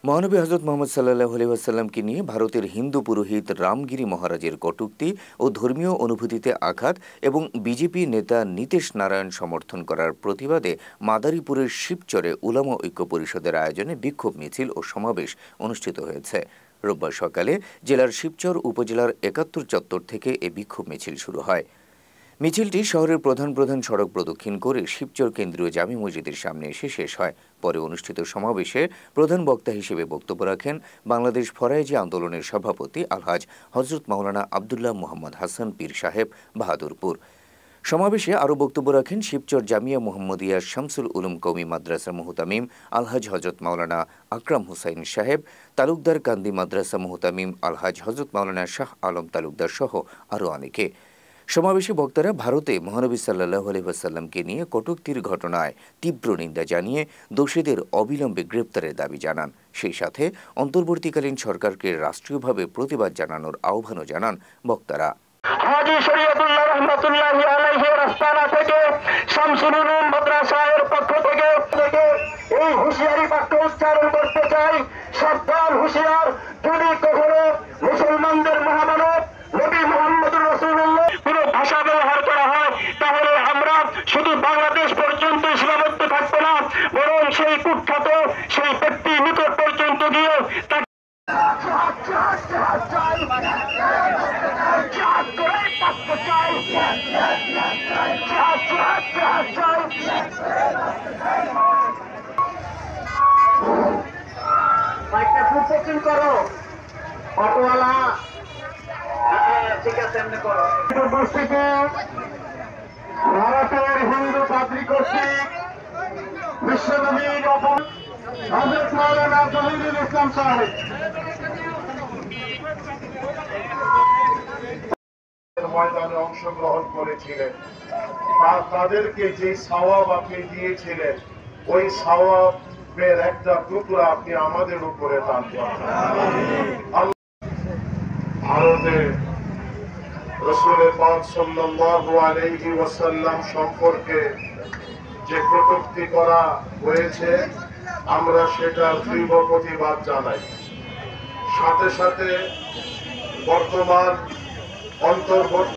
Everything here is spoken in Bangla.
মহানবী হযরত মুহাম্মদ সাল্লাল্লাহু আলাইহি ওয়াসাল্লামকে নিয়ে ভারতের হিন্দু পুরোহিত রামগিরি মহারাজের কটূক্তি ও ধর্মীয় অনুভূতিতে আঘাত এবং বিজেপি নেতা নীতিশ নারায়ণ সমর্থন করার প্রতিবাদে মাদারীপুরের শিবচরে উলামা ঐক্য পরিষদের আয়োজনে বিক্ষোভ মিছিল ও সমাবেশ অনুষ্ঠিত হয়েছে। রোববার সকালে জেলার শিবচর উপজেলার ৭১ চত্বর থেকে এ বিক্ষোভ মিছিল শুরু হয়। মিছিলটি শহরের প্রধান প্রধান সড়ক প্রদক্ষিণ করে শিবচর কেন্দ্রীয় জামি মসজিদের সামনে এসে শেষ হয়। পরে অনুষ্ঠিত সমাবেশে প্রধান বক্তা হিসেবে বক্তব্য রাখেন বাংলাদেশ ফরায়েজি আন্দোলনের সভাপতি আলহাজ হযরত মাওলানা আবদুল্লাহ মুহাম্মদ হাসান পীর সাহেব বাহাদুরপুর। সমাবেশে আরও বক্তব্য রাখেন শিবচর জামিয়া মুহাম্মদিয়া শামসুল উলুম কওমি মাদ্রাসা মুহতামিম আলহাজ হযরত মাওলানা আকরাম হুসাইন সাহেব, তালুকদার কান্দি মাদ্রাসা মুহতামিম আলহাজ হযরত মাওলানা শাহ আলম তালুকদার সহ আরও অনেকে। সমাবেশে বক্তারা ভারতে মহানবী সাল্লাল্লাহু আলাইহি ওয়াসাল্লামকে নিয়ে কটূক্তির ঘটনায় তীব্র নিন্দা জানিয়ে দোষীদের অবিলম্বে গ্রেপ্তারের দাবি জানান। সেই সাথে অন্তর্বর্তীকালীন সরকারকে রাষ্ট্রীয়ভাবে প্রতিবাদ জানানোর আহ্বানও জানান বক্তারা। হাজী শরীয়তুল্লাহ রাহমাতুল্লাহি আলাইহির আস্তানা থেকে শামসুল উলুম মাদ্রাসার পক্ষ থেকে এই হুঁশিয়ারি বাক্য উচ্চারণ করতে চাই, সাবধান হুঁশিয়ার, যদি কখনো মুসলমানদের মহামানব নবী মুহাম্মদুর রাসূলুল্লাহ কোনো ভাষা ব্যবহার করা হয় তাহলে আমরা শুধু বাংলাদেশ পর্যন্ত সীমাবদ্ধ থাকবো না, বরং সেই কুখ্যাত সেই ব্যক্তি নিকট পর্যন্ত গিয়ে করো অটোওয়ালা, ঠিক আছে এমনি করো। উপস্থিতি ভারতের হিন্দু পাদ্রী কর্তৃক বিশ্বনবীর হযরত মাওলানা জহিরুল ইসলাম সাহেব ময়দানে অংশগ্রহণ করেছিলেন, তাদেরকে যে সওয়াব আপনি দিয়েছিলেন ওই সওয়াবের একটা টুকরা আপনি আমাদের উপরে দান করেন। ভারতে রাসূল পাক সাল্লাল্লাহু আলাইহি ওয়াসাল্লাম সম্পর্কে যে কটূক্তি করা হয়েছে আমরা সেটা তীব্র প্রতিবাদ জানাই। সাথে সাথে বর্তমান অন্তর্বর্তী